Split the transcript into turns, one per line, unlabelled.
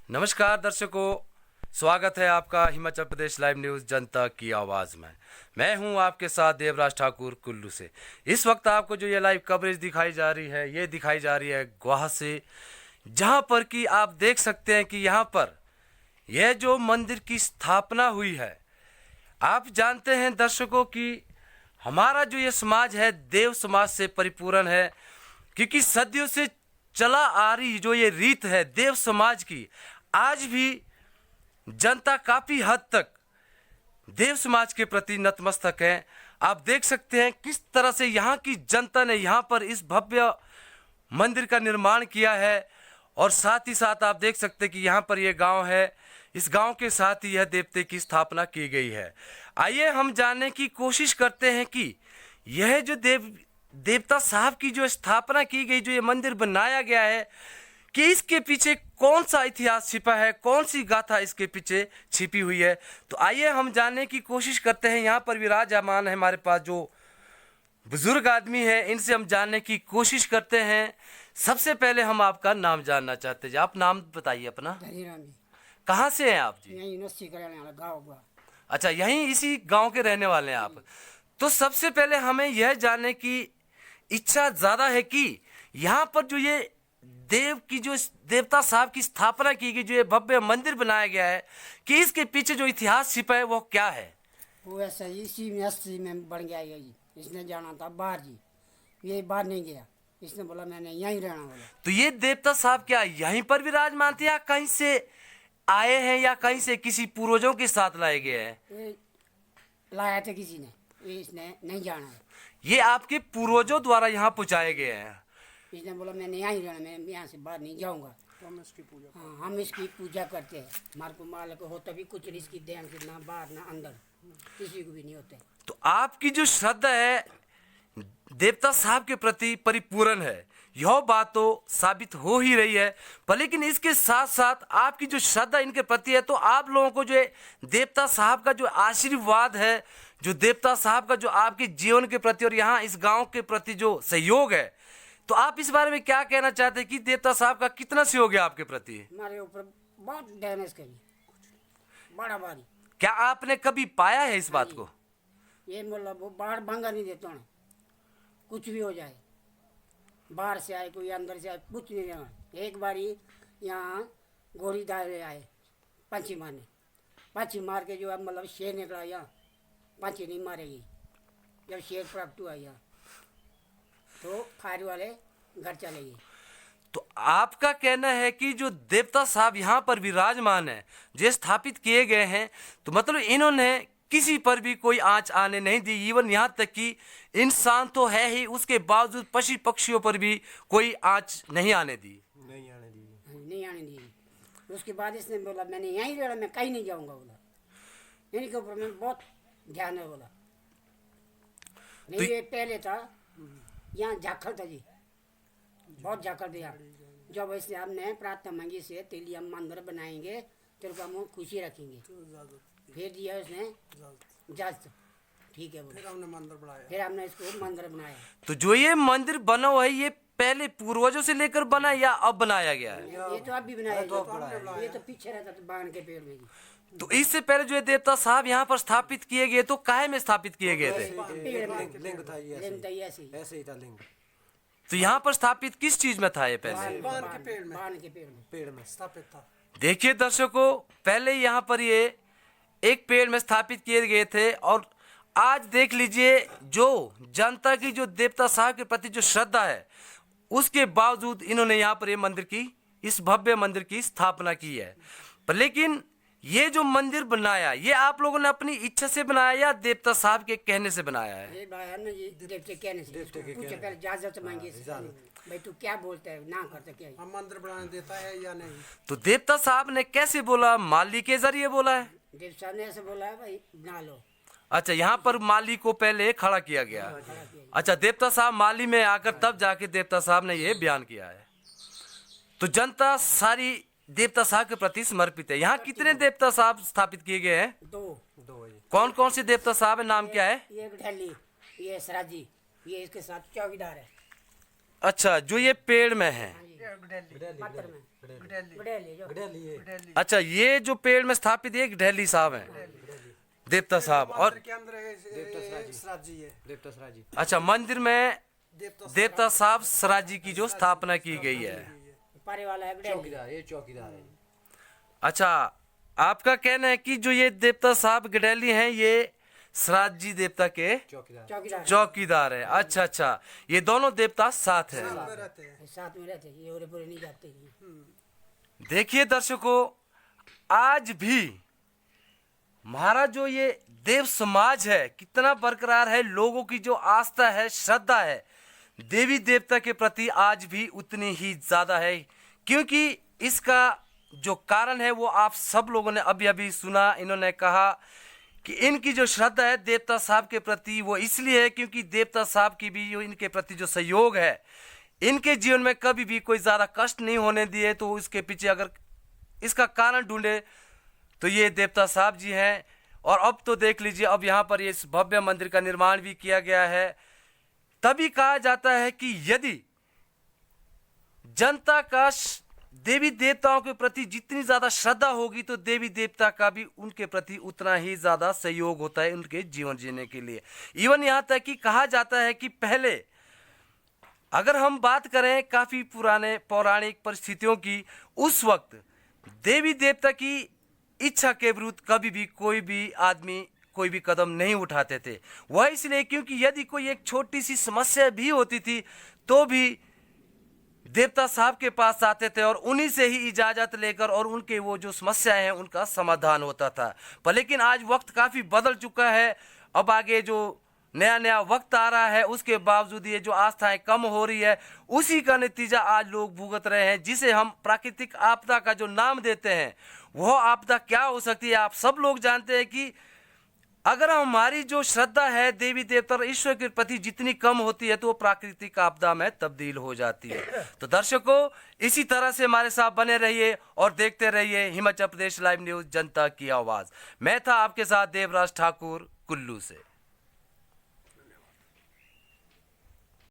नमस्कार दर्शकों, स्वागत है आपका हिमाचल प्रदेश लाइव न्यूज़ जनता की आवाज़ में। मैं हूं आपके साथ देवराज ठाकुर कुल्लू से। इस वक्त आपको जो ये लाइव कवरेज दिखाई जा रही है, ये दिखाई जा रही है गोवा से, जहां पर कि आप देख सकते हैं कि यहां पर यह जो मंदिर की स्थापना हुई है। आप जानते हैं दर्शकों कि हमारा जो ये समाज है देव समाज से परिपूर्ण है, क्योंकि सदियों से चला आ रही जो ये रीत है देव समाज की, आज भी जनता काफी हद तक देव समाज के प्रति नतमस्तक है। आप देख सकते हैं किस तरह से यहाँ की जनता ने यहाँ पर इस भव्य मंदिर का निर्माण किया है, और साथ ही साथ आप देख सकते हैं कि यहाँ पर यह गांव है, इस गांव के साथ ही यह देवते की स्थापना की गई है। आइए हम जानने की कोशिश करते हैं कि यह जो देवता साहब की जो स्थापना की गई, जो ये मंदिर बनाया गया है, कि इसके पीछे कौन सा इतिहास छिपा है, कौन सी गाथा इसके पीछे छिपी हुई है। तो आइए हम जानने की कोशिश करते हैं। यहाँ पर विराजमान है हमारे पास जो बुजुर्ग आदमी है, इनसे हम जानने की कोशिश करते हैं। सबसे पहले हम आपका नाम जानना चाहते हैं। आप नाम बताइए अपना। कहाँ से हैं आप जी?
गाँव।
अच्छा, यहीं इसी गांव के रहने वाले हैं आप। तो सबसे पहले हमें यह जानने की इच्छा ज्यादा है कि यहाँ पर जो ये देवता साहब की स्थापना की गई, जो ये भव्य मंदिर बनाया गया है, कि इसके पीछे जो इतिहास छिपा है वो क्या है?
वो ऐसा इसी में 80 में बन गया ये। इसने जाना था बाहर जी, ये बाहर नहीं गया, इसने बोला मैंने यहीं रहना बोला।
तो ये देवता साहब क्या यहीं पर विराजमान थे, या कहीं से आए हैं, या कहीं से किसी पूर्वजों के साथ लाए गए हैं?
लाया था किसी ने, इसने नहीं जाना है।
ये आपके पूर्वजों द्वारा यहाँ पहुँचाए गए हैं।
इसने बोला मैंने यहाँ ही रहना, मैं यहाँ से बाहर नहीं जाऊँगा। तो हम इसकी पूजा हम इसकी पूजा करते हैं। हमारे को मालिक हो तभी कुछ नहीं, इसकी ध्यान से ना बाहर ना अंदर किसी को भी नहीं होते।
तो आपकी जो श्रद्धा है देवता साहब के प्रति परिपूर्ण है, यह बात तो साबित हो ही रही है। पर लेकिन इसके साथ साथ आपकी जो श्रद्धा इनके प्रति है, तो आप लोगों को जो देवता साहब का जो आशीर्वाद है, जो देवता साहब का जो आपके जीवन के प्रति और यहाँ इस गांव के प्रति जो सहयोग है, तो आप इस बारे में क्या कहना चाहते हैं कि देवता साहब का कितना सहयोग है आपके प्रति?
हमारे ऊपर बहुत डैमेज करी, बड़ा भारी।
क्या आपने कभी पाया है इस बात को?
ये मतलब वो बाहर भंगा नहीं देता ना, कुछ भी हो जाए, बाहर से आए कोई अंदर से आए, कुछ नहीं देना। एक बारी यहाँ गोली दारे आए पंछी मारने, पंछी मार के जो है मतलब शेर निकला, यहाँ पंछी नहीं मारेगी। जब शेर प्राप्त हुआ यहाँ तो फायर वाले घर चले गए।
तो आपका कहना है कि जो देवता साहब यहाँ पर विराजमान है, जो स्थापित किए गए हैं, तो मतलब इन्होंने किसी पर भी कोई आंच आने नहीं दी। इवन यहाँ तक कि इंसान तो है ही, उसके बावजूद पशु पक्षियों पर भी कोई आंच नहीं आने दी।
नहीं आने दी। उसके बाद इसने बोला मैंने यहीं रहना, मैं कहीं नहीं जाऊँगा बोला। इनके ऊपर मैं बहुत ध्यान है बोला। नहीं तो ये पहले था यहाँ झाखल था जी, बहुत झाखल था यहाँ। जब इसने हमने प्रार्थना मांगी से तेली हम मंदिर बनाएंगे, तेरे को हम खुशी रखेंगे, फिर दिया उसने इजाजत। ठीक है बोला। फिर हमने मंदिर बनाया, फिर हमने इसको मंदिर बनाया।
तो जो ये मंदिर बना हुआ है, ये पहले पूर्वजों से लेकर बना या अब बनाया गया है?
ये तो अब भी बनाया, ये तो पीछे रहता था बाण के पेड़ में।
तो इससे पहले जो देवता साहब यहाँ पर स्थापित किए गए, तो काहे में स्थापित किए गए थे?
लिंग था ऐसे ही था लिंग।
तो यहाँ पर स्थापित किस चीज में था ये पहले?
बाण के पेड़ में स्थापित था।
देखिए दर्शकों, पहले यहाँ पर ये एक पेड़ में स्थापित किए गए थे, और आज देख लीजिए जो जनता की जो देवता साहब के प्रति जो श्रद्धा है, उसके बावजूद इन्होंने यहाँ पर ये मंदिर की, इस भव्य मंदिर की स्थापना की है। पर लेकिन ये जो मंदिर बनाया, ये आप लोगों ने अपनी इच्छा से बनाया या देवता साहब के कहने से बनाया है?
ये बनाया ना जी देवते कहने से। पूछे पहले इजाजत मांगी, भाई तू क्या बोलता है, ना करता क्या हम मंदिर बनाने देता है या नहीं?
तो देवता साहब ने कैसे बोला? माली के जरिए बोला है?
देवता साहब ने ऐसे बोला है भाई बना लो।
अच्छा, यहाँ पर माली को पहले खड़ा किया गया। अच्छा, देवता साहब माली में आकर तब जाके देवता साहब ने ये बयान किया है। तो जनता सारी देवता साहब के प्रति समर्पित है। यहाँ कितने देवता साहब स्थापित किए गए हैं?
दो।
कौन कौन से देवता साहब है, नाम क्या है?
ये ढली, ये सराजी, ये इसके साथ चौकीदार है।
अच्छा, जो ये पेड़ में है,
मात्र में गुडेली जो
अच्छा, ये जो पेड़ में स्थापित एक ढेली साहब हैं, देवता साहब। और
के अंदर सराज जी है, देवता सराज जी।
अच्छा, मंदिर में देवता साहब सराज जी की जो स्थापना की गई है।
पारे वाला है गुडेली।
चौकीदार, ये चौकीदार है।
अच्छा, आपका कहना है कि जो ये देवता साहब गडेली हैं, ये सराज जी देवता के
चौकीदार
चौकीदार है। अच्छा अच्छा, ये दोनों देवता साथ हैं।
साथ में रहते, ये ओरे पूरे नहीं जाते ये।
देखिए दर्शकों, आज भी हमारा जो ये देव समाज है कितना बरकरार है, लोगों की जो आस्था है, श्रद्धा है देवी देवता के प्रति आज भी उतनी ही ज्यादा है। क्योंकि इसका जो कारण है वो आप सब लोगों ने अभी अभी सुना। इन्होंने कहा कि इनकी जो श्रद्धा है देवता साहब के प्रति वो इसलिए है क्योंकि देवता साहब की भी जो इनके प्रति जो सहयोग है, इनके जीवन में कभी भी कोई ज़्यादा कष्ट नहीं होने दिए। तो इसके पीछे अगर इसका कारण ढूंढे तो ये देवता साहब जी हैं। और अब तो देख लीजिए, अब यहाँ पर इस भव्य मंदिर का निर्माण भी किया गया है। तभी कहा जाता है कि यदि जनता का देवी देवताओं के प्रति जितनी ज्यादा श्रद्धा होगी तो देवी देवता का भी उनके प्रति उतना ही ज्यादा सहयोग होता है उनके जीवन जीने के लिए। इवन यहां तक कि कहा जाता है कि पहले अगर हम बात करें काफी पुराने पौराणिक परिस्थितियों की, उस वक्त देवी देवता की इच्छा के विरुद्ध कभी भी कोई भी आदमी कोई भी कदम नहीं उठाते थे। वह इसलिए क्योंकि यदि कोई एक छोटी सी समस्या भी होती थी तो भी देवता साहब के पास आते थे और उन्हीं से ही इजाजत लेकर और उनके वो जो समस्याएं हैं उनका समाधान होता था। पर लेकिन आज वक्त काफी बदल चुका है। अब आगे जो नया नया वक्त आ रहा है उसके बावजूद ये जो आस्थाएं कम हो रही है, उसी का नतीजा आज लोग भुगत रहे हैं, जिसे हम प्राकृतिक आपदा का जो नाम देते हैं। वह आपदा क्या हो सकती है आप सब लोग जानते हैं कि अगर हमारी जो श्रद्धा है देवी देवता और ईश्वर के प्रति जितनी कम होती है तो वो प्राकृतिक आपदा में तब्दील हो जाती है। तो दर्शकों, इसी तरह से हमारे साथ बने रहिए और देखते रहिए हिमाचल प्रदेश लाइव न्यूज, जनता की आवाज। मैं था आपके साथ देवराज ठाकुर कुल्लू से।